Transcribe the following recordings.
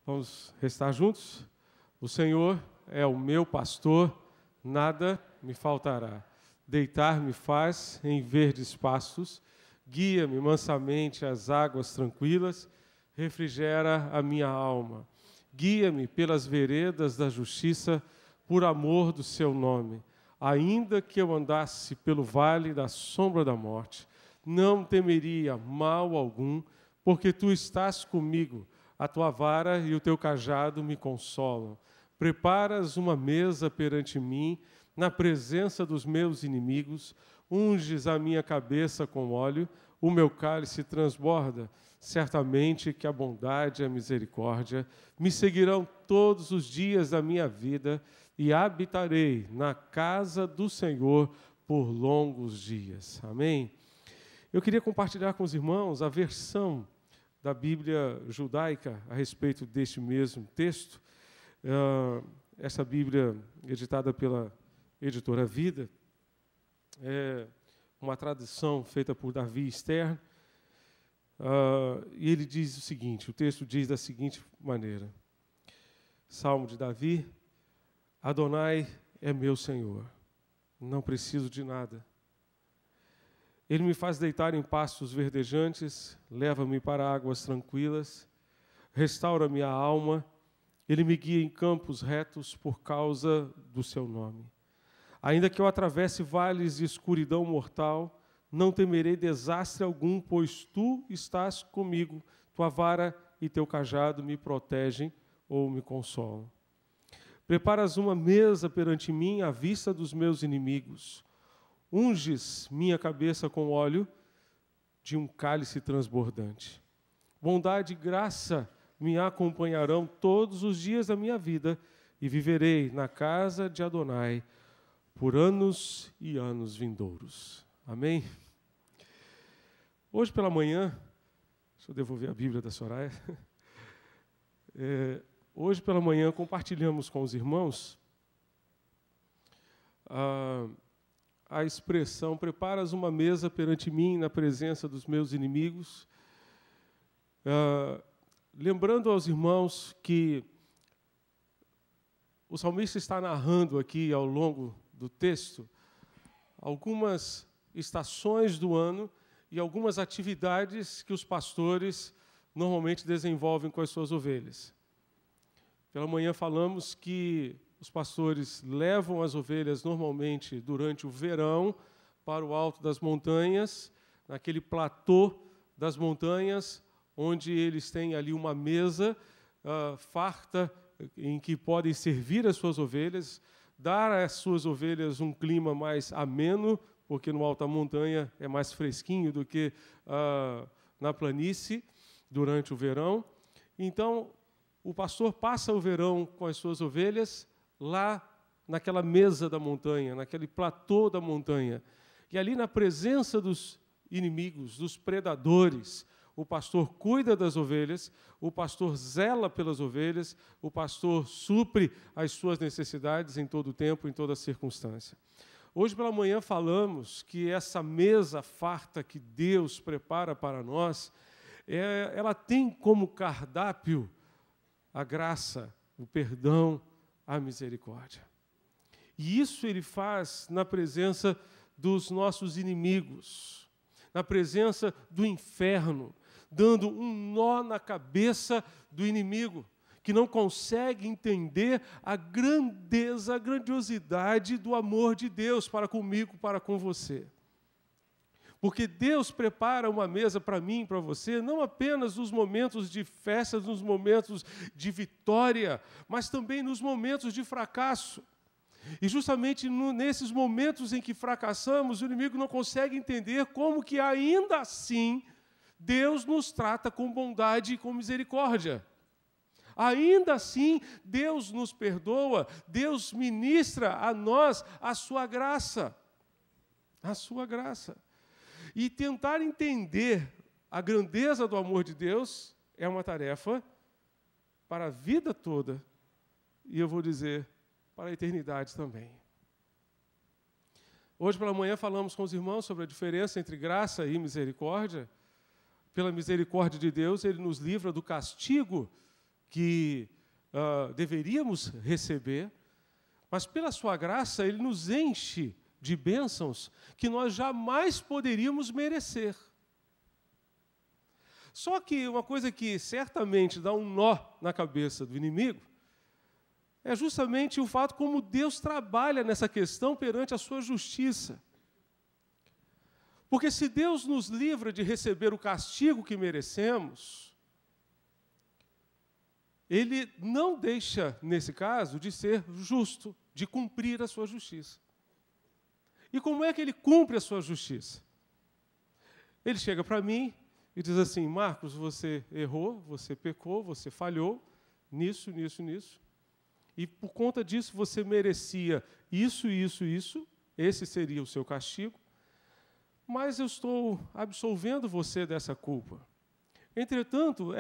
Vamos restar juntos? O Senhor é o meu pastor, nada me faltará. Deitar-me faz em verdes pastos, guia-me mansamente às águas tranquilas, refrigera a minha alma. Guia-me pelas veredas da justiça, por amor do seu nome. Ainda que eu andasse pelo vale da sombra da morte, não temeria mal algum, porque tu estás comigo. A tua vara e o teu cajado me consolam. Preparas uma mesa perante mim, na presença dos meus inimigos. Unges a minha cabeça com óleo, o meu cálice transborda. Certamente que a bondade e a misericórdia me seguirão todos os dias da minha vida, e habitarei na casa do Senhor por longos dias. Amém? Eu queria compartilhar com os irmãos a versão da Bíblia judaica a respeito deste mesmo texto. Essa Bíblia, editada pela editora Vida, é uma tradução feita por Davi Stern, e ele diz o seguinte, o texto diz da seguinte maneira: Salmo de Davi: Adonai é meu Senhor, não preciso de nada. Ele me faz deitar em pastos verdejantes, leva-me para águas tranquilas, restaura minha alma, ele me guia em campos retos por causa do seu nome. Ainda que eu atravesse vales de escuridão mortal, não temerei desastre algum, pois tu estás comigo, tua vara e teu cajado me protegem ou me consolam. Preparas uma mesa perante mim à vista dos meus inimigos. Unges minha cabeça com óleo de um cálice transbordante. Bondade e graça me acompanharão todos os dias da minha vida, e viverei na casa de Adonai por anos e anos vindouros. Amém? Hoje pela manhã, deixa eu devolver a Bíblia da Soraya. Hoje pela manhã compartilhamos com os irmãos a expressão: preparas uma mesa perante mim na presença dos meus inimigos. Lembrando aos irmãos que o salmista está narrando aqui ao longo do texto algumas estações do ano e algumas atividades que os pastores normalmente desenvolvem com as suas ovelhas. Pela manhã falamos que os pastores levam as ovelhas normalmente durante o verão para o alto das montanhas, naquele platô das montanhas, onde eles têm ali uma mesa farta em que podem servir as suas ovelhas, dar às suas ovelhas um clima mais ameno, porque no alto da montanha é mais fresquinho do que na planície durante o verão. Então, o pastor passa o verão com as suas ovelhas lá naquela mesa da montanha, naquele platô da montanha. E ali na presença dos inimigos, dos predadores, o pastor cuida das ovelhas, o pastor zela pelas ovelhas, o pastor supre as suas necessidades em todo o tempo, em toda circunstância. Hoje pela manhã falamos que essa mesa farta que Deus prepara para nós, ela tem como cardápio a graça, o perdão, a misericórdia. E isso ele faz na presença dos nossos inimigos, na presença do inferno, dando um nó na cabeça do inimigo, que não consegue entender a grandeza, a grandiosidade do amor de Deus para comigo, para com você. Porque Deus prepara uma mesa para mim e para você, não apenas nos momentos de festa, nos momentos de vitória, mas também nos momentos de fracasso. E justamente nesses momentos em que fracassamos, o inimigo não consegue entender como que ainda assim Deus nos trata com bondade e com misericórdia. Ainda assim, Deus nos perdoa, Deus ministra a nós a sua graça. A sua graça. E tentar entender a grandeza do amor de Deus é uma tarefa para a vida toda, e eu vou dizer, para a eternidade também. Hoje pela manhã falamos com os irmãos sobre a diferença entre graça e misericórdia. Pela misericórdia de Deus, Ele nos livra do castigo que deveríamos receber, mas pela sua graça Ele nos enche de bênçãos que nós jamais poderíamos merecer. Só que uma coisa que certamente dá um nó na cabeça do inimigo é justamente o fato como Deus trabalha nessa questão perante a sua justiça. Porque se Deus nos livra de receber o castigo que merecemos, Ele não deixa, nesse caso, de ser justo, de cumprir a sua justiça. E como é que Ele cumpre a sua justiça? Ele chega para mim e diz assim: Marcos, você errou, você pecou, você falhou nisso, nisso, nisso. E por conta disso você merecia isso, isso, isso. Esse seria o seu castigo. Mas eu estou absolvendo você dessa culpa. Entretanto,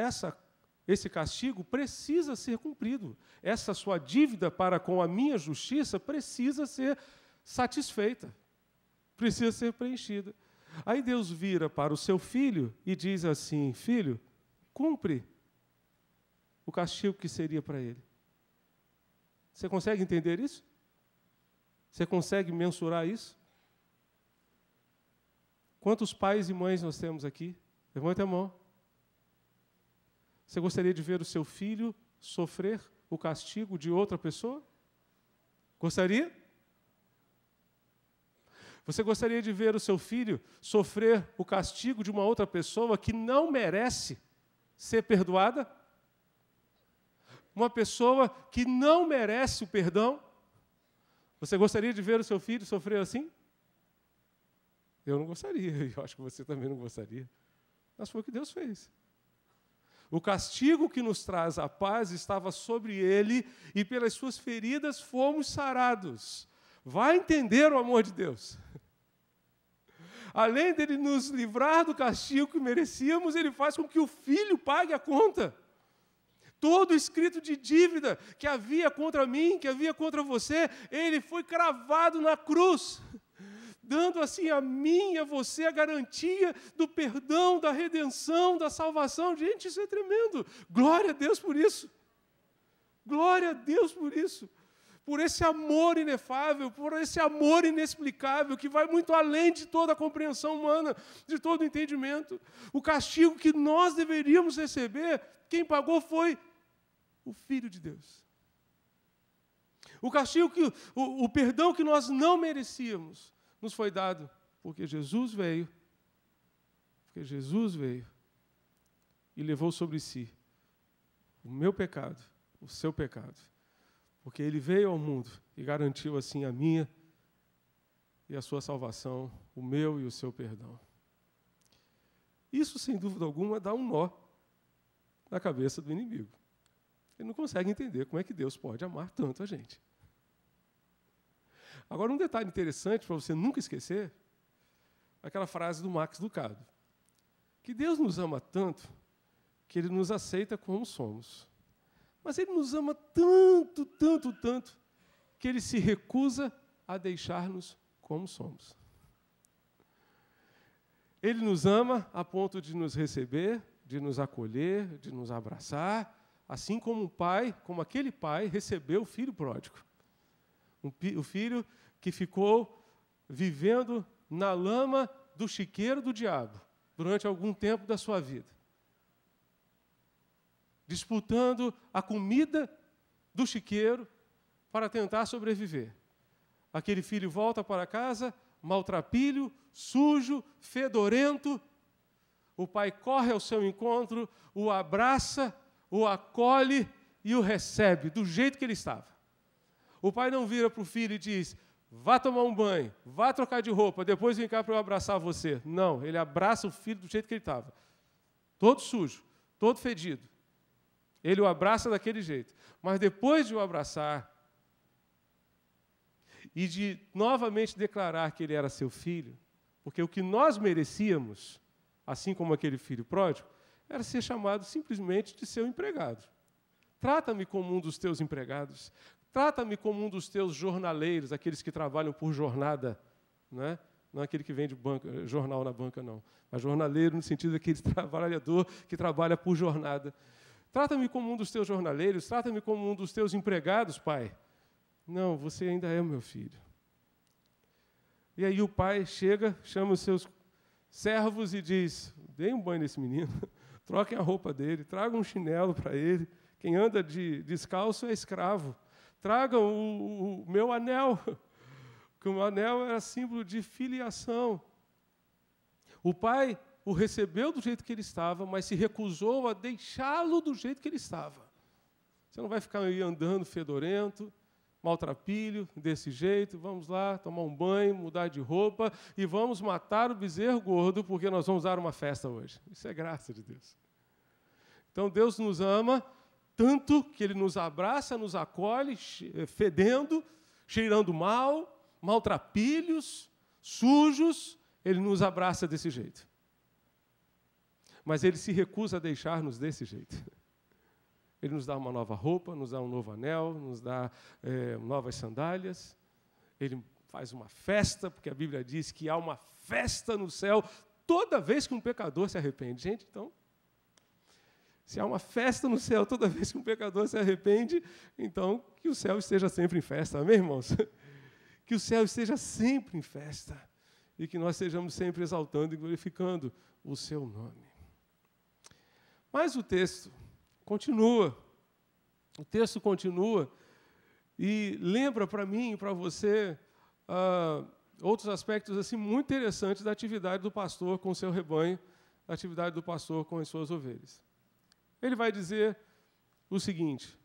esse castigo precisa ser cumprido. Essa sua dívida para com a minha justiça precisa ser satisfeita. Precisa ser preenchida. Aí Deus vira para o seu filho e diz assim: filho, cumpre o castigo que seria para ele. Você consegue entender isso? Você consegue mensurar isso? Quantos pais e mães nós temos aqui? Levante a mão. Você gostaria de ver o seu filho sofrer o castigo de outra pessoa? Gostaria? Você gostaria de ver o seu filho sofrer o castigo de uma outra pessoa que não merece ser perdoada? Uma pessoa que não merece o perdão? Você gostaria de ver o seu filho sofrer assim? Eu não gostaria, e eu acho que você também não gostaria. Mas foi o que Deus fez. O castigo que nos traz a paz estava sobre ele, e pelas suas feridas fomos sarados. Vai entender o amor de Deus. Além dele nos livrar do castigo que merecíamos, ele faz com que o Filho pague a conta. Todo escrito de dívida que havia contra mim, que havia contra você, ele foi cravado na cruz, dando assim a mim e a você a garantia do perdão, da redenção, da salvação. Gente, isso é tremendo. Glória a Deus por isso. Glória a Deus por isso. Por esse amor inefável, por esse amor inexplicável, que vai muito além de toda a compreensão humana, de todo o entendimento. O castigo que nós deveríamos receber, quem pagou foi o Filho de Deus. O castigo, o perdão que nós não merecíamos, nos foi dado porque Jesus veio e levou sobre si o meu pecado, o seu pecado. Porque Ele veio ao mundo e garantiu assim a minha e a sua salvação, o meu e o seu perdão. Isso, sem dúvida alguma, dá um nó na cabeça do inimigo. Ele não consegue entender como é que Deus pode amar tanto a gente. Agora, um detalhe interessante para você nunca esquecer, aquela frase do Max Lucado, que Deus nos ama tanto que Ele nos aceita como somos. Mas Ele nos ama tanto, tanto, tanto, que Ele se recusa a deixar-nos como somos. Ele nos ama a ponto de nos receber, de nos acolher, de nos abraçar, assim como um pai, como aquele pai recebeu o filho pródigo. O filho que ficou vivendo na lama do chiqueiro do diabo durante algum tempo da sua vida, disputando a comida do chiqueiro para tentar sobreviver. Aquele filho volta para casa, maltrapilho, sujo, fedorento. O pai corre ao seu encontro, o abraça, o acolhe e o recebe do jeito que ele estava. O pai não vira para o filho e diz: vá tomar um banho, vá trocar de roupa, depois vem cá para eu abraçar você. Não, ele abraça o filho do jeito que ele estava. Todo sujo, todo fedido. Ele o abraça daquele jeito. Mas depois de o abraçar e de novamente declarar que ele era seu filho, porque o que nós merecíamos, assim como aquele filho pródigo, era ser chamado simplesmente de seu empregado. Trata-me como um dos teus empregados. Trata-me como um dos teus jornaleiros, aqueles que trabalham por jornada, né? Não é aquele que vende jornal na banca, não. Mas jornaleiro no sentido daquele trabalhador que trabalha por jornada. Trata-me como um dos teus jornaleiros, trata-me como um dos teus empregados, pai. Não, você ainda é o meu filho. E aí o pai chega, chama os seus servos e diz, deem um banho nesse menino, troquem a roupa dele, tragam um chinelo para ele. Quem anda descalço é escravo. Tragam o meu anel, porque o anel era símbolo de filiação. O pai o recebeu do jeito que ele estava, mas se recusou a deixá-lo do jeito que ele estava. Você não vai ficar aí andando fedorento, maltrapilho, desse jeito. Vamos lá, tomar um banho, mudar de roupa e vamos matar o bezerro gordo, porque nós vamos dar uma festa hoje. Isso é graça de Deus. Então, Deus nos ama tanto que Ele nos abraça, nos acolhe, fedendo, cheirando mal, maltrapilhos, sujos. Ele nos abraça desse jeito. Mas Ele se recusa a deixar-nos desse jeito. Ele nos dá uma nova roupa, nos dá um novo anel, nos dá novas sandálias. Ele faz uma festa, porque a Bíblia diz que há uma festa no céu toda vez que um pecador se arrepende. Gente, então, se há uma festa no céu toda vez que um pecador se arrepende, então que o céu esteja sempre em festa. Amém, irmãos? Que o céu esteja sempre em festa e que nós estejamos sempre exaltando e glorificando o seu nome. Mas o texto continua. O texto continua e lembra para mim e para você outros aspectos assim muito interessantes da atividade do pastor com o seu rebanho, da atividade do pastor com as suas ovelhas. Ele vai dizer o seguinte: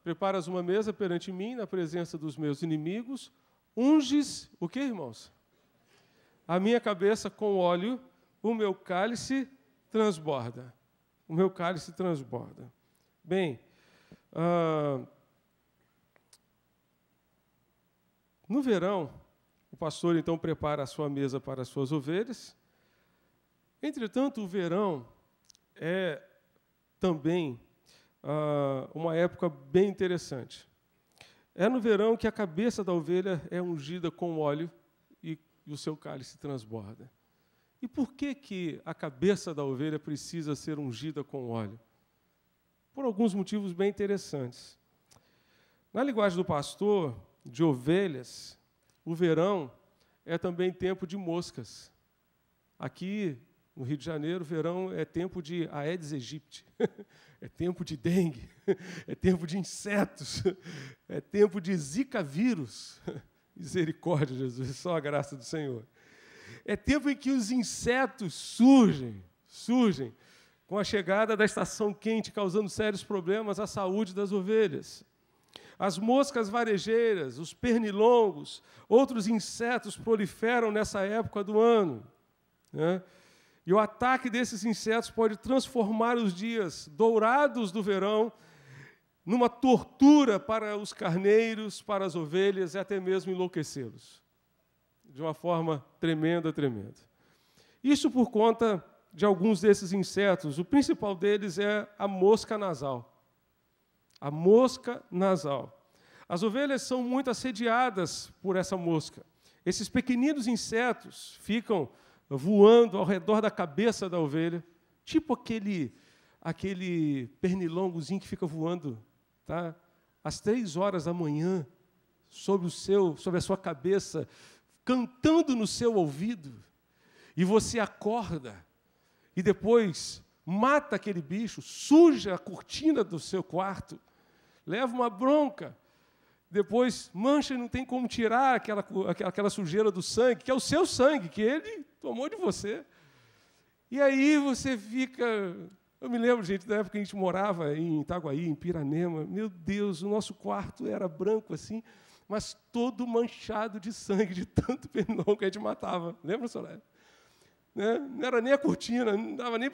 preparas uma mesa perante mim, na presença dos meus inimigos, unges, o que, irmãos? A minha cabeça com óleo, o meu cálice transborda. O meu cálice transborda. Bem, no verão, o pastor, então, prepara a sua mesa para as suas ovelhas. Entretanto, o verão é também uma época bem interessante. É no verão que a cabeça da ovelha é ungida com óleo e o seu cálice transborda. E por que a cabeça da ovelha precisa ser ungida com óleo? Por alguns motivos bem interessantes. Na linguagem do pastor de ovelhas, o verão é também tempo de moscas. Aqui, no Rio de Janeiro, o verão é tempo de Aedes aegypti, é tempo de dengue, é tempo de insetos, é tempo de zika vírus. Misericórdia, Jesus, só a graça do Senhor. É tempo em que os insetos surgem com a chegada da estação quente, causando sérios problemas à saúde das ovelhas. As moscas varejeiras, os pernilongos, outros insetos proliferam nessa época do ano, né? E o ataque desses insetos pode transformar os dias dourados do verão numa tortura para os carneiros, para as ovelhas e até mesmo enlouquecê-los. De uma forma tremenda, tremenda. Isso por conta de alguns desses insetos. O principal deles é a mosca nasal. A mosca nasal. As ovelhas são muito assediadas por essa mosca. Esses pequeninos insetos ficam voando ao redor da cabeça da ovelha, tipo aquele pernilongozinho que fica voando, tá? Às 3 horas da manhã, sobre a sua cabeça, cantando no seu ouvido, e você acorda, e depois mata aquele bicho, suja a cortina do seu quarto, leva uma bronca, depois mancha e não tem como tirar aquela sujeira do sangue, que é o seu sangue, que ele tomou de você. E aí você fica... Eu me lembro, gente, da época que a gente morava em Itaguaí, em Piranema. Meu Deus, o nosso quarto era branco assim, mas todo manchado de sangue, de tanto pernilongo que a gente matava. Lembra, Soraya? Né? Não era nem a cortina, não dava nem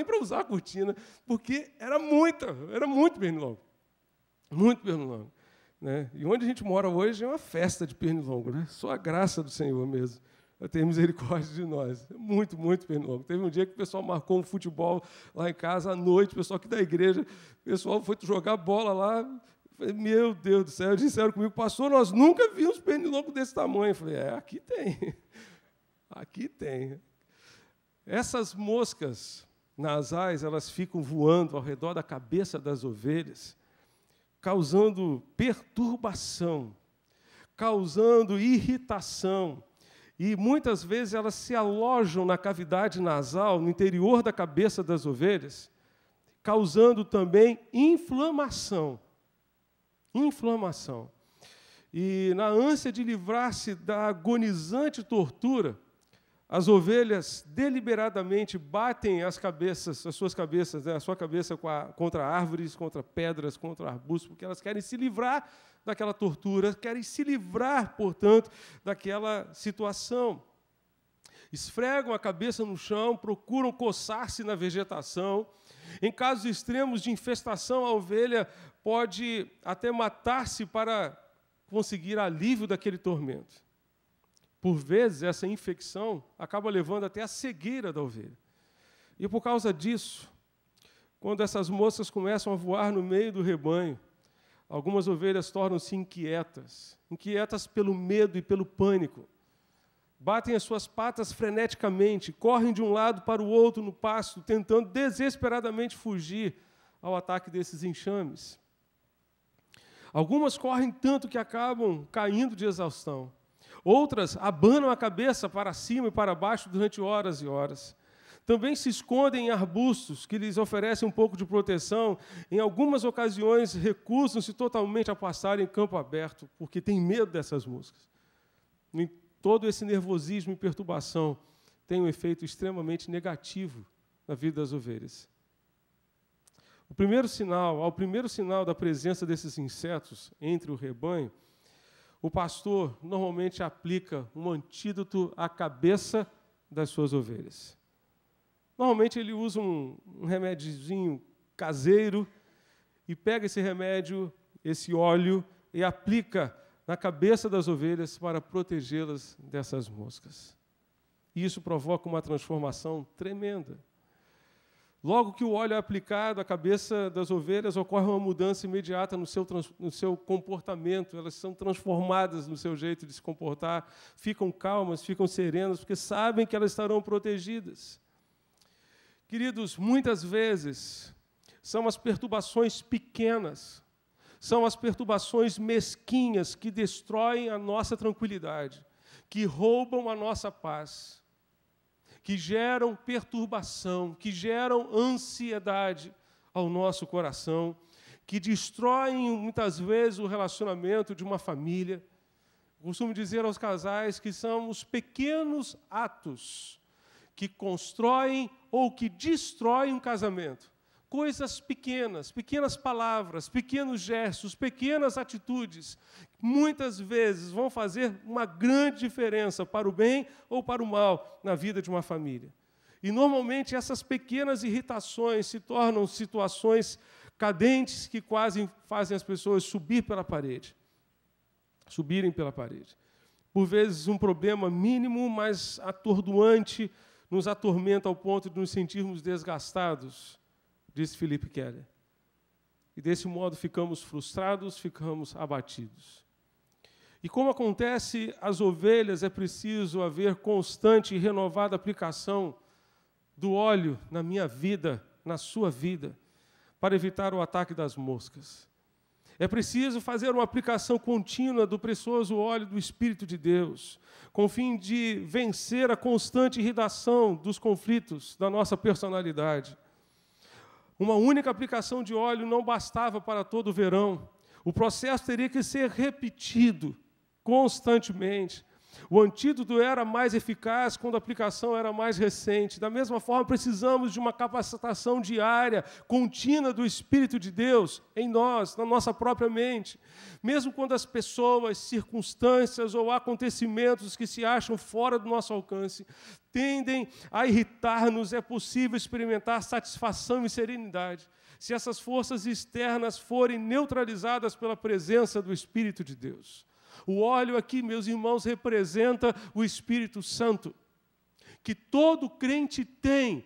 para usar a cortina, porque era muito pernilongo. Muito pernilongo. Né? E onde a gente mora hoje é uma festa de pernilongo, né? Só a graça do Senhor mesmo, a ter misericórdia de nós. Muito, muito pernilongo. Teve um dia que o pessoal marcou um futebol lá em casa, à noite, o pessoal aqui da igreja, o pessoal foi jogar bola lá. Falei, meu Deus do céu, eles disseram comigo, pastor, nós nunca vimos pernilongo desse tamanho. Eu falei, aqui tem. Aqui tem. Essas moscas, nasais, elas ficam voando ao redor da cabeça das ovelhas, causando perturbação, causando irritação. E muitas vezes elas se alojam na cavidade nasal, no interior da cabeça das ovelhas, causando também inflamação. Inflamação. E na ânsia de livrar-se da agonizante tortura, as ovelhas deliberadamente batem as suas cabeças, né, a sua cabeça contra árvores, contra pedras, contra arbustos, porque elas querem se livrar daquela tortura, querem se livrar, portanto, daquela situação. Esfregam a cabeça no chão, procuram coçar-se na vegetação. Em casos extremos de infestação, a ovelha pode até matar-se para conseguir alívio daquele tormento. Por vezes, essa infecção acaba levando até a cegueira da ovelha. E por causa disso, quando essas moscas começam a voar no meio do rebanho, algumas ovelhas tornam-se inquietas pelo medo e pelo pânico. Batem as suas patas freneticamente, correm de um lado para o outro no pasto, tentando desesperadamente fugir ao ataque desses enxames. Algumas correm tanto que acabam caindo de exaustão. Outras abanam a cabeça para cima e para baixo durante horas e horas. Também se escondem em arbustos que lhes oferecem um pouco de proteção. Em algumas ocasiões, recusam-se totalmente a passar em campo aberto, porque têm medo dessas moscas. Todo esse nervosismo e perturbação tem um efeito extremamente negativo na vida das ovelhas. Ao primeiro sinal da presença desses insetos entre o rebanho, o pastor normalmente aplica um antídoto à cabeça das suas ovelhas. Normalmente ele usa um remédiozinho caseiro e pega esse remédio, esse óleo, e aplica na cabeça das ovelhas para protegê-las dessas moscas. E isso provoca uma transformação tremenda. Logo que o óleo é aplicado à cabeça das ovelhas, ocorre uma mudança imediata no seu comportamento. Elas são transformadas no seu jeito de se comportar, ficam calmas, ficam serenas, porque sabem que elas estarão protegidas. Queridos, muitas vezes são as perturbações pequenas, são as perturbações mesquinhas que destroem a nossa tranquilidade, que roubam a nossa paz, que geram perturbação, que geram ansiedade ao nosso coração, que destroem muitas vezes o relacionamento de uma família. Eu costumo dizer aos casais que são os pequenos atos que constroem ou que destroem um casamento. Coisas pequenas, pequenas palavras, pequenos gestos, pequenas atitudes, muitas vezes vão fazer uma grande diferença para o bem ou para o mal na vida de uma família. E, normalmente, essas pequenas irritações se tornam situações cadentes que quase fazem as pessoas subirem pela parede. Por vezes, um problema mínimo, mas atordoante, nos atormenta ao ponto de nos sentirmos desgastados, disse Philip Keller. E, desse modo, ficamos frustrados, ficamos abatidos. E, como acontece às ovelhas, é preciso haver constante e renovada aplicação do óleo na minha vida, na sua vida, para evitar o ataque das moscas. É preciso fazer uma aplicação contínua do precioso óleo do Espírito de Deus, com o fim de vencer a constante irritação dos conflitos da nossa personalidade. Uma única aplicação de óleo não bastava para todo o verão. O processo teria que ser repetido constantemente. O antídoto era mais eficaz quando a aplicação era mais recente. Da mesma forma, precisamos de uma capacitação diária, contínua do Espírito de Deus em nós, na nossa própria mente. Mesmo quando as pessoas, circunstâncias ou acontecimentos que se acham fora do nosso alcance tendem a irritar-nos, é possível experimentar satisfação e serenidade se essas forças externas forem neutralizadas pela presença do Espírito de Deus. O óleo aqui, meus irmãos, representa o Espírito Santo, que todo crente tem,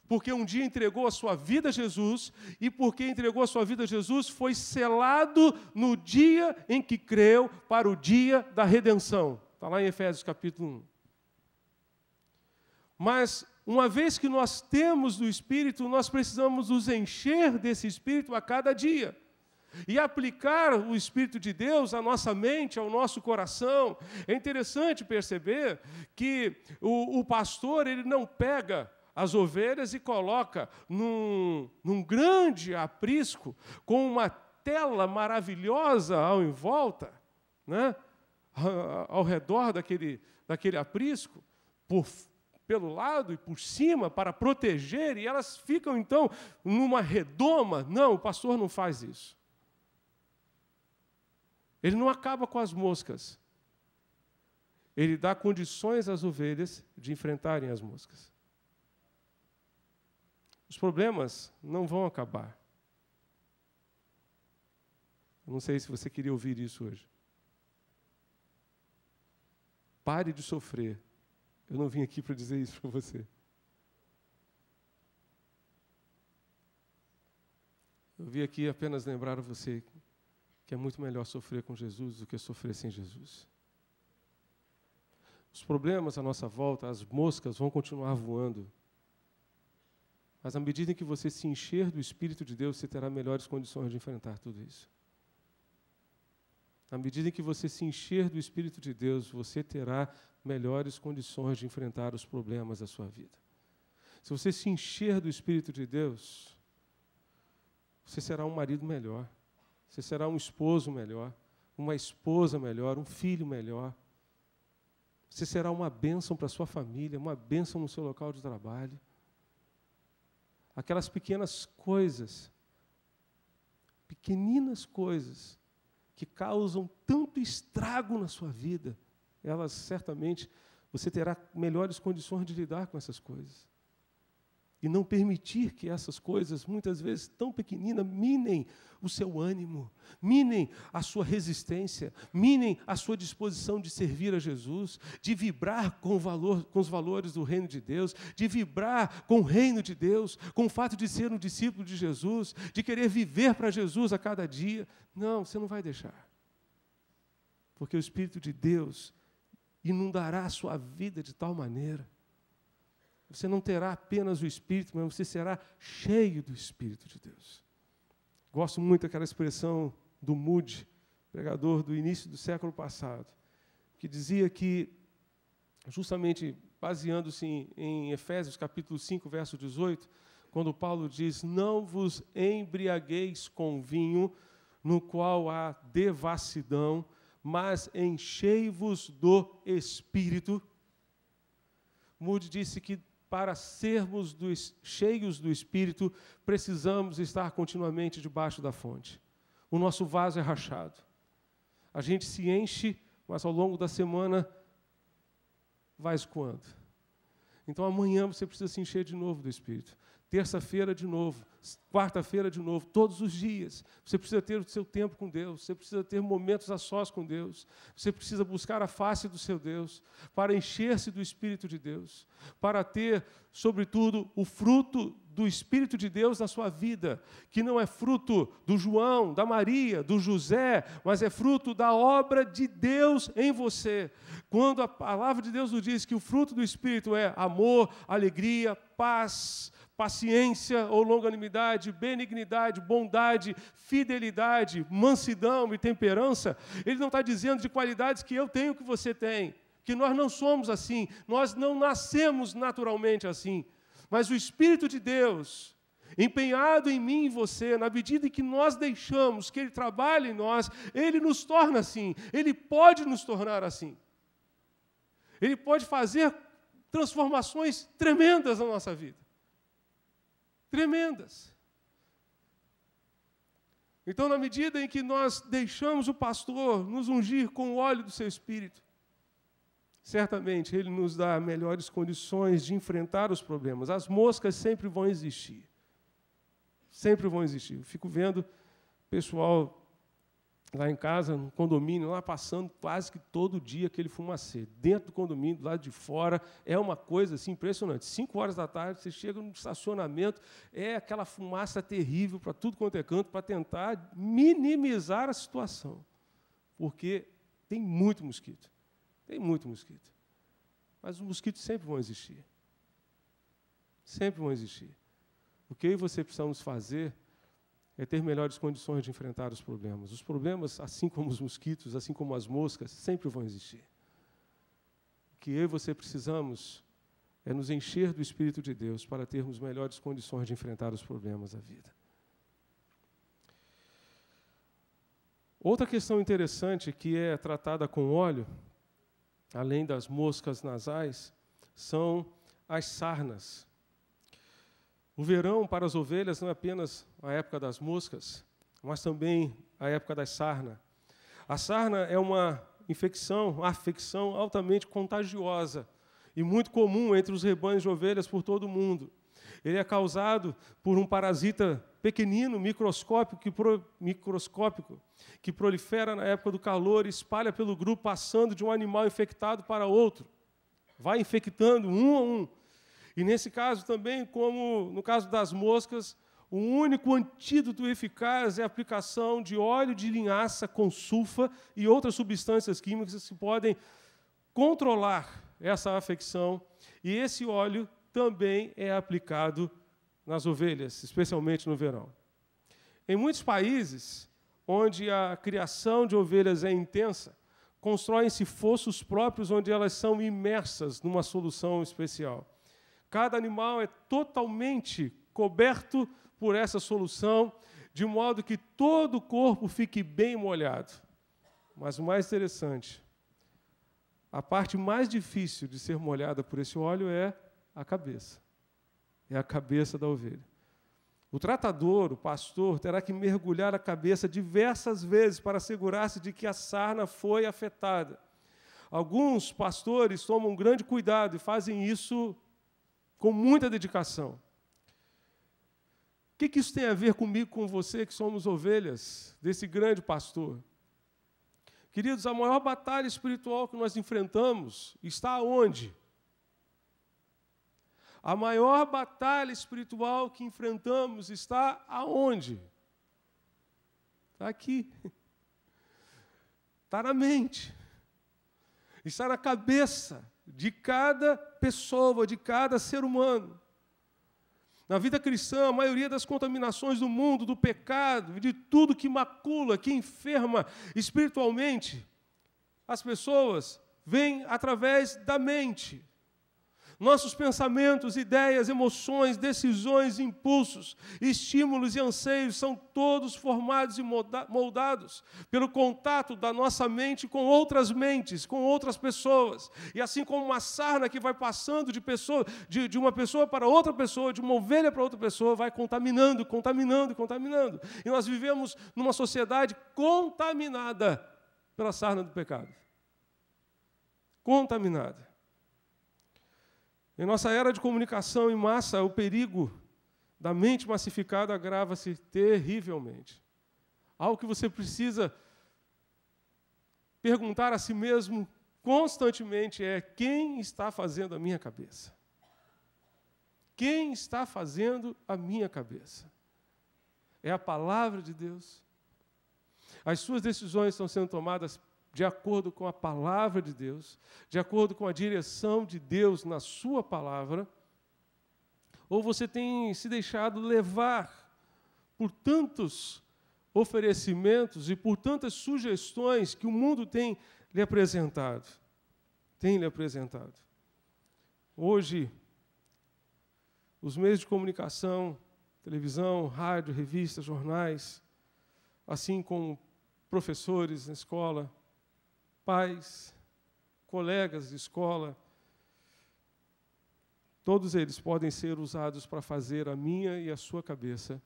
porque um dia entregou a sua vida a Jesus, e porque entregou a sua vida a Jesus, foi selado no dia em que creu para o dia da redenção. Está lá em Efésios capítulo 1. Mas uma vez que nós temos do Espírito, nós precisamos nos encher desse Espírito a cada dia. E aplicar o Espírito de Deus à nossa mente, ao nosso coração. É interessante perceber que o pastor ele não pega as ovelhas e coloca num grande aprisco, com uma tela maravilhosa em volta, né? Ao redor daquele aprisco, pelo lado e por cima, para proteger, e elas ficam, então, numa redoma. Não, o pastor não faz isso. Ele não acaba com as moscas. Ele dá condições às ovelhas de enfrentarem as moscas. Os problemas não vão acabar. Eu não sei se você queria ouvir isso hoje. Pare de sofrer. Eu não vim aqui para dizer isso para você. Eu vim aqui apenas lembrar a você que é muito melhor sofrer com Jesus do que sofrer sem Jesus. Os problemas à nossa volta, as moscas vão continuar voando. Mas à medida em que você se encher do Espírito de Deus, você terá melhores condições de enfrentar tudo isso. À medida em que você se encher do Espírito de Deus, você terá melhores condições de enfrentar os problemas da sua vida. Se você se encher do Espírito de Deus, você será um marido melhor. Você será um esposo melhor, uma esposa melhor, um filho melhor. Você será uma bênção para a sua família, uma bênção no seu local de trabalho. Aquelas pequenas coisas, pequeninas coisas, que causam tanto estrago na sua vida, elas certamente, você terá melhores condições de lidar com essas coisas. E não permitir que essas coisas, muitas vezes tão pequeninas, minem o seu ânimo, minem a sua resistência, minem a sua disposição de servir a Jesus, de vibrar com os valores do reino de Deus, de vibrar com o reino de Deus, com o fato de ser um discípulo de Jesus, de querer viver para Jesus a cada dia. Não, você não vai deixar. Porque o Espírito de Deus inundará a sua vida de tal maneira. Você não terá apenas o Espírito, mas você será cheio do Espírito de Deus. Gosto muito daquela expressão do Moody, pregador do início do século passado, que dizia que, justamente baseando-se em Efésios capítulo 5, verso 18, quando Paulo diz: não vos embriagueis com vinho, no qual há devassidão, mas enchei-vos do Espírito. Moody disse que para sermos cheios do Espírito, precisamos estar continuamente debaixo da fonte. O nosso vaso é rachado. A gente se enche, mas ao longo da semana vai escoando. Então amanhã você precisa se encher de novo do Espírito. Terça-feira de novo, quarta-feira de novo, todos os dias. Você precisa ter o seu tempo com Deus, você precisa ter momentos a sós com Deus, você precisa buscar a face do seu Deus, para encher-se do Espírito de Deus, para ter, sobretudo, o fruto do Espírito de Deus na sua vida, que não é fruto do João, da Maria, do José, mas é fruto da obra de Deus em você. Quando a palavra de Deus nos diz que o fruto do Espírito é amor, alegria, paz, paciência ou longanimidade, benignidade, bondade, fidelidade, mansidão e temperança, ele não está dizendo de qualidades que eu tenho que você tem, que nós não somos assim, nós não nascemos naturalmente assim, mas o Espírito de Deus, empenhado em mim e você, na medida em que nós deixamos que Ele trabalhe em nós, Ele nos torna assim, Ele pode nos tornar assim. Ele pode fazer transformações tremendas na nossa vida. Tremendas. Então, na medida em que nós deixamos o pastor nos ungir com o óleo do seu Espírito, certamente ele nos dá melhores condições de enfrentar os problemas. As moscas sempre vão existir. Sempre vão existir. Eu fico vendo pessoal lá em casa, no condomínio, lá passando quase que todo dia aquele fumacê. Dentro do condomínio, do lado de fora, é uma coisa assim, impressionante. 5 horas da tarde, você chega no estacionamento, é aquela fumaça terrível para tudo quanto é canto, para tentar minimizar a situação. Porque tem muito mosquito. Tem muito mosquito. Mas os mosquitos sempre vão existir. Sempre vão existir. O que eu e você precisamos fazer é ter melhores condições de enfrentar os problemas. Os problemas, assim como os mosquitos, assim como as moscas, sempre vão existir. O que eu e você precisamos é nos encher do Espírito de Deus para termos melhores condições de enfrentar os problemas da vida. Outra questão interessante que é tratada com óleo, além das moscas nasais, são as sarnas. O verão para as ovelhas não é apenas a época das moscas, mas também a época da sarna. A sarna é uma afecção altamente contagiosa e muito comum entre os rebanhos de ovelhas por todo o mundo. Ele é causado por um parasita pequenino, microscópico, que prolifera na época do calor e espalha pelo grupo, passando de um animal infectado para outro. Vai infectando um a um. E nesse caso também, como no caso das moscas, o único antídoto eficaz é a aplicação de óleo de linhaça com sulfa e outras substâncias químicas que podem controlar essa afecção. E esse óleo também é aplicado nas ovelhas, especialmente no verão. Em muitos países, onde a criação de ovelhas é intensa, constroem-se fossos próprios onde elas são imersas numa solução especial. Cada animal é totalmente coberto por essa solução, de modo que todo o corpo fique bem molhado. Mas o mais interessante, a parte mais difícil de ser molhada por esse óleo é a cabeça. É a cabeça da ovelha. O tratador, o pastor, terá que mergulhar a cabeça diversas vezes para assegurar-se de que a sarna foi afetada. Alguns pastores tomam grande cuidado e fazem isso com muita dedicação. O que isso tem a ver comigo, com você, que somos ovelhas desse grande pastor? Queridos, a maior batalha espiritual que nós enfrentamos está onde? A maior batalha espiritual que enfrentamos está aonde? Está aqui. Está na mente. Está na cabeça de cada pessoa, de cada ser humano. Na vida cristã, a maioria das contaminações do mundo, do pecado, de tudo que macula, que enferma espiritualmente, as pessoas vêm através da mente. Nossos pensamentos, ideias, emoções, decisões, impulsos, estímulos e anseios são todos formados e moldados pelo contato da nossa mente com outras mentes, com outras pessoas. E assim como uma sarna que vai passando de uma pessoa para outra pessoa, de uma ovelha para outra pessoa, vai contaminando. E nós vivemos numa sociedade contaminada pela sarna do pecado. Contaminada. Em nossa era de comunicação em massa, o perigo da mente massificada agrava-se terrivelmente. Algo que você precisa perguntar a si mesmo constantemente é: quem está fazendo a minha cabeça? Quem está fazendo a minha cabeça? É a palavra de Deus? As suas decisões estão sendo tomadas de acordo com a palavra de Deus, de acordo com a direção de Deus na sua palavra, ou você tem se deixado levar por tantos oferecimentos e por tantas sugestões que o mundo tem lhe apresentado? Hoje, os meios de comunicação, televisão, rádio, revistas, jornais, assim como professores na escola, pais, colegas de escola, todos eles podem ser usados para fazer a minha e a sua cabeça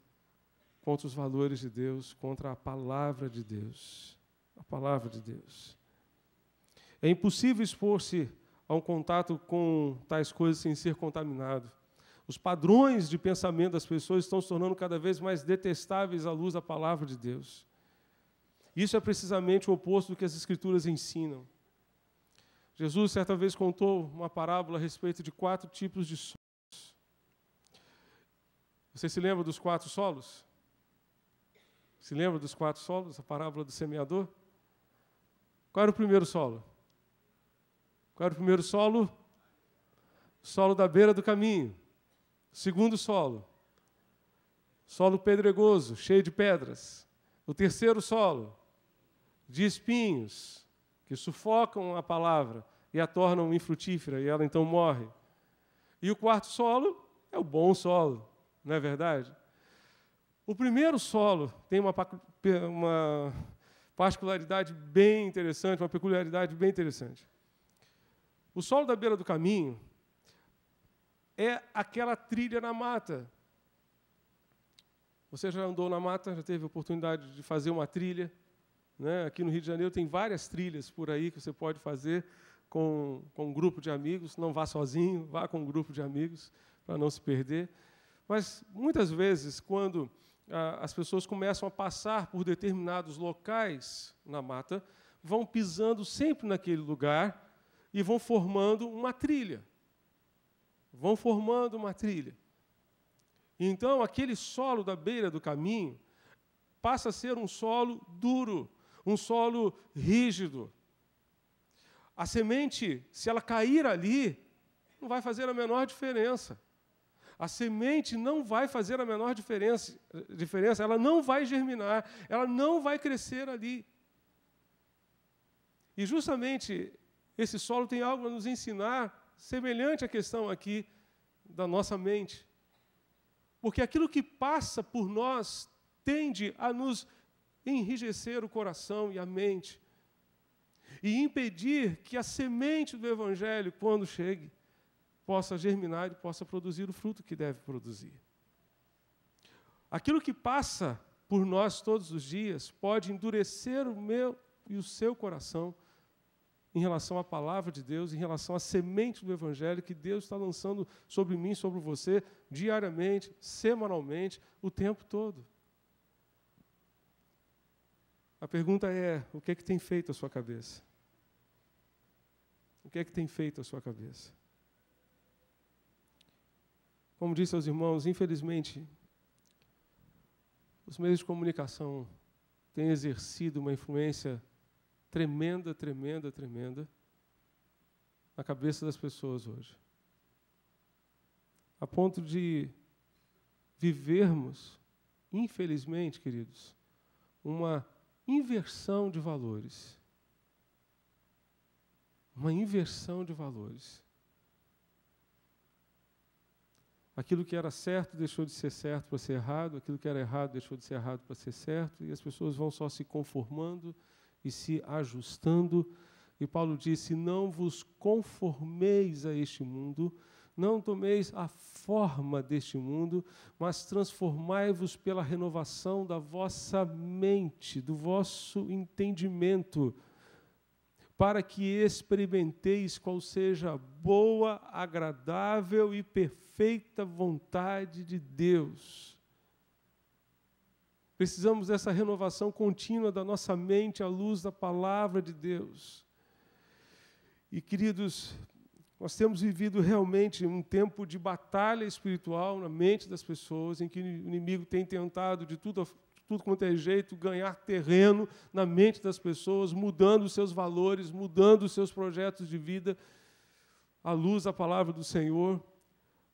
contra os valores de Deus, contra a palavra de Deus. A palavra de Deus. É impossível expor-se a um contato com tais coisas sem ser contaminado. Os padrões de pensamento das pessoas estão se tornando cada vez mais detestáveis à luz da palavra de Deus. Isso é precisamente o oposto do que as Escrituras ensinam. Jesus, certa vez, contou uma parábola a respeito de 4 tipos de solos. Você se lembra dos 4 solos? Se lembra dos 4 solos, a parábola do semeador? Qual era o primeiro solo? Qual era o primeiro solo? O solo da beira do caminho. segundo solo pedregoso, cheio de pedras. O terceiro solo, de espinhos, que sufocam a palavra e a tornam infrutífera, e ela então morre. E o quarto solo é o bom solo, não é verdade? O primeiro solo tem uma particularidade bem interessante, uma peculiaridade bem interessante. O solo da beira do caminho é aquela trilha na mata. Você já andou na mata, já teve a oportunidade de fazer uma trilha, né? Aqui no Rio de Janeiro tem várias trilhas por aí que você pode fazer com um grupo de amigos. Não vá sozinho, vá com um grupo de amigos para não se perder. Mas, muitas vezes, quando as pessoas começam a passar por determinados locais na mata, vão pisando sempre naquele lugar e vão formando uma trilha. Vão formando uma trilha. Então, aquele solo da beira do caminho passa a ser um solo duro, um solo rígido. A semente, se ela cair ali, não vai fazer a menor diferença. A semente não vai fazer a menor diferença, ela não vai germinar, ela não vai crescer ali. E justamente esse solo tem algo a nos ensinar, semelhante à questão aqui da nossa mente. Porque aquilo que passa por nós tende a nos enrijecer o coração e a mente e impedir que a semente do Evangelho, quando chegue, possa germinar e possa produzir o fruto que deve produzir. Aquilo que passa por nós todos os dias pode endurecer o meu e o seu coração em relação à palavra de Deus, em relação à semente do Evangelho que Deus está lançando sobre mim, sobre você, diariamente, semanalmente, o tempo todo. A pergunta é, o que é que tem feito a sua cabeça? O que é que tem feito a sua cabeça? Como disse aos irmãos, infelizmente, os meios de comunicação têm exercido uma influência tremenda, tremenda, tremenda na cabeça das pessoas hoje. A ponto de vivermos, infelizmente, queridos, uma inversão de valores. Uma inversão de valores. Aquilo que era certo deixou de ser certo para ser errado, aquilo que era errado deixou de ser errado para ser certo, e as pessoas vão só se conformando e se ajustando. E Paulo disse, não vos conformeis a este mundo, não tomeis a forma deste mundo, mas transformai-vos pela renovação da vossa mente, do vosso entendimento, para que experimenteis qual seja a boa, agradável e perfeita vontade de Deus. Precisamos dessa renovação contínua da nossa mente à luz da palavra de Deus. E, queridos, nós temos vivido realmente um tempo de batalha espiritual na mente das pessoas, em que o inimigo tem tentado de tudo quanto é jeito ganhar terreno na mente das pessoas, mudando os seus valores, mudando os seus projetos de vida à luz da palavra do Senhor.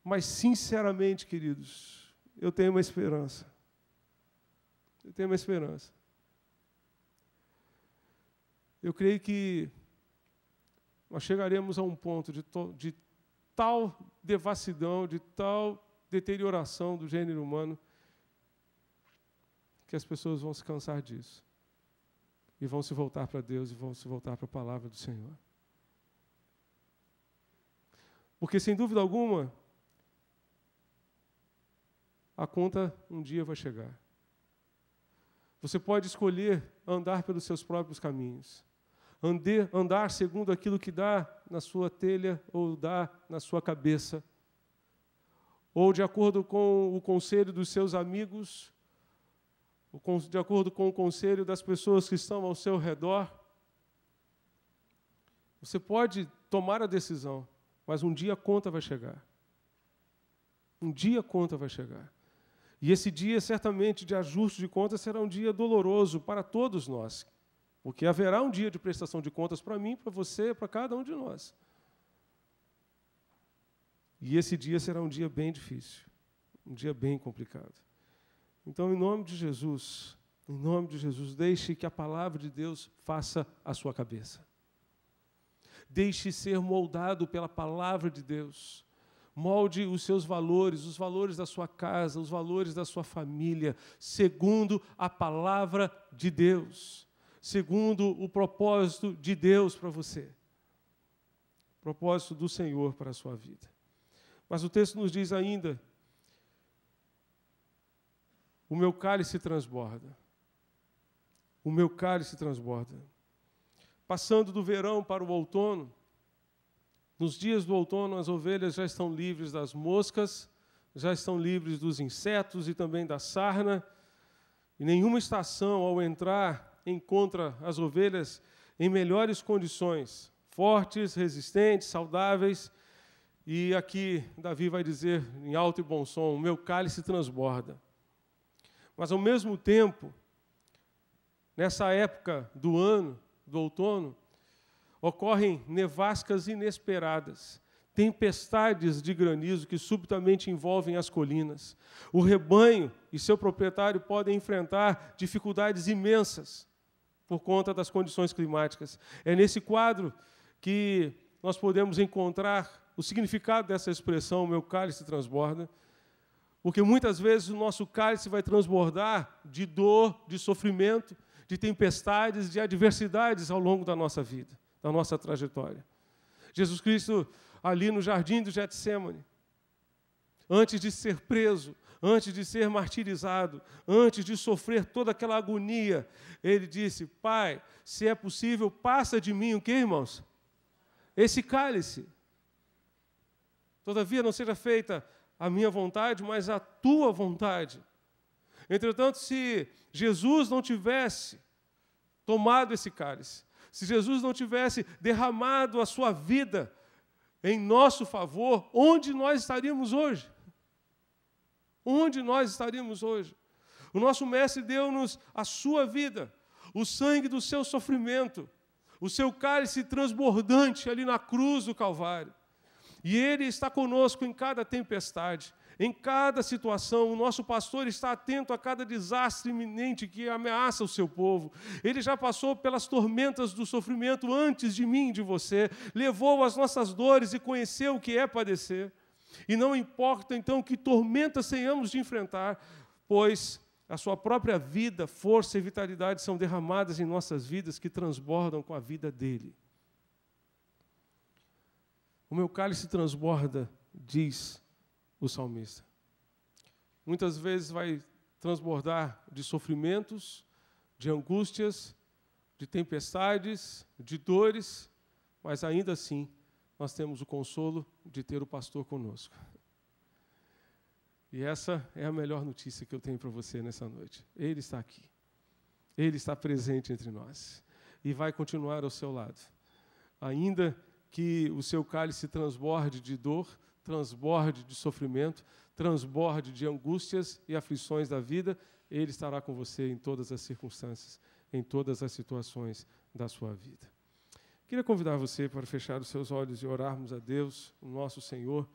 Mas, sinceramente, queridos, eu tenho uma esperança. Eu tenho uma esperança. Eu creio que nós chegaremos a um ponto de tal devassidão, de tal deterioração do gênero humano, que as pessoas vão se cansar disso. E vão se voltar para Deus e vão se voltar para a palavra do Senhor. Porque, sem dúvida alguma, a conta um dia vai chegar. Você pode escolher andar pelos seus próprios caminhos. Andar segundo aquilo que dá na sua telha ou dá na sua cabeça. Ou de acordo com o conselho dos seus amigos, de acordo com o conselho das pessoas que estão ao seu redor. Você pode tomar a decisão, mas um dia a conta vai chegar. Um dia a conta vai chegar. E esse dia, certamente, de ajuste de contas, será um dia doloroso para todos nós. Porque haverá um dia de prestação de contas para mim, para você, para cada um de nós. E esse dia será um dia bem difícil. um dia bem complicado. Então, em nome de Jesus, deixe que a palavra de Deus faça a sua cabeça. Deixe ser moldado pela palavra de Deus. Molde os seus valores, os valores da sua casa, os valores da sua família, segundo a palavra de Deus, segundo o propósito de Deus para você, o propósito do Senhor para a sua vida. Mas o texto nos diz ainda: o meu cálice transborda. O meu cálice transborda. Passando do verão para o outono, nos dias do outono, as ovelhas já estão livres das moscas, já estão livres dos insetos e também da sarna. E nenhuma estação, ao entrar, encontra as ovelhas em melhores condições, fortes, resistentes, saudáveis. E aqui Davi vai dizer, em alto e bom som: o meu cálice transborda. Mas, ao mesmo tempo, nessa época do ano, do outono, ocorrem nevascas inesperadas, tempestades de granizo que subitamente envolvem as colinas. O rebanho e seu proprietário podem enfrentar dificuldades imensas por conta das condições climáticas. É nesse quadro que nós podemos encontrar o significado dessa expressão, meu cálice transborda, porque muitas vezes o nosso cálice vai transbordar de dor, de sofrimento, de tempestades, de adversidades ao longo da nossa vida, da nossa trajetória. Jesus Cristo, ali no jardim do Getsêmani, antes de ser preso, antes de ser martirizado, antes de sofrer toda aquela agonia, ele disse: Pai, se é possível, passa de mim o quê, irmãos? Esse cálice. Todavia não seja feita a minha vontade, mas a tua vontade. Entretanto, se Jesus não tivesse tomado esse cálice, se Jesus não tivesse derramado a sua vida em nosso favor, onde nós estaríamos hoje? Onde nós estaríamos hoje? O nosso Mestre deu-nos a sua vida, o sangue do seu sofrimento, o seu cálice transbordante ali na cruz do Calvário. E Ele está conosco em cada tempestade, em cada situação. O nosso pastor está atento a cada desastre iminente que ameaça o seu povo. Ele já passou pelas tormentas do sofrimento antes de mim e de você, levou as nossas dores e conheceu o que é padecer. E não importa, então, que tormentas tenhamos de enfrentar, pois a sua própria vida, força e vitalidade são derramadas em nossas vidas, que transbordam com a vida dele. O meu cálice transborda, diz o salmista. Muitas vezes vai transbordar de sofrimentos, de angústias, de tempestades, de dores, mas ainda assim nós temos o consolo de ter o pastor conosco. E essa é a melhor notícia que eu tenho para você nessa noite. Ele está aqui. Ele está presente entre nós. E vai continuar ao seu lado. Ainda que o seu cálice transborde de dor, transborde de sofrimento, transborde de angústias e aflições da vida, Ele estará com você em todas as circunstâncias, em todas as situações da sua vida. Queria convidar você para fechar os seus olhos e orarmos a Deus, o nosso Senhor,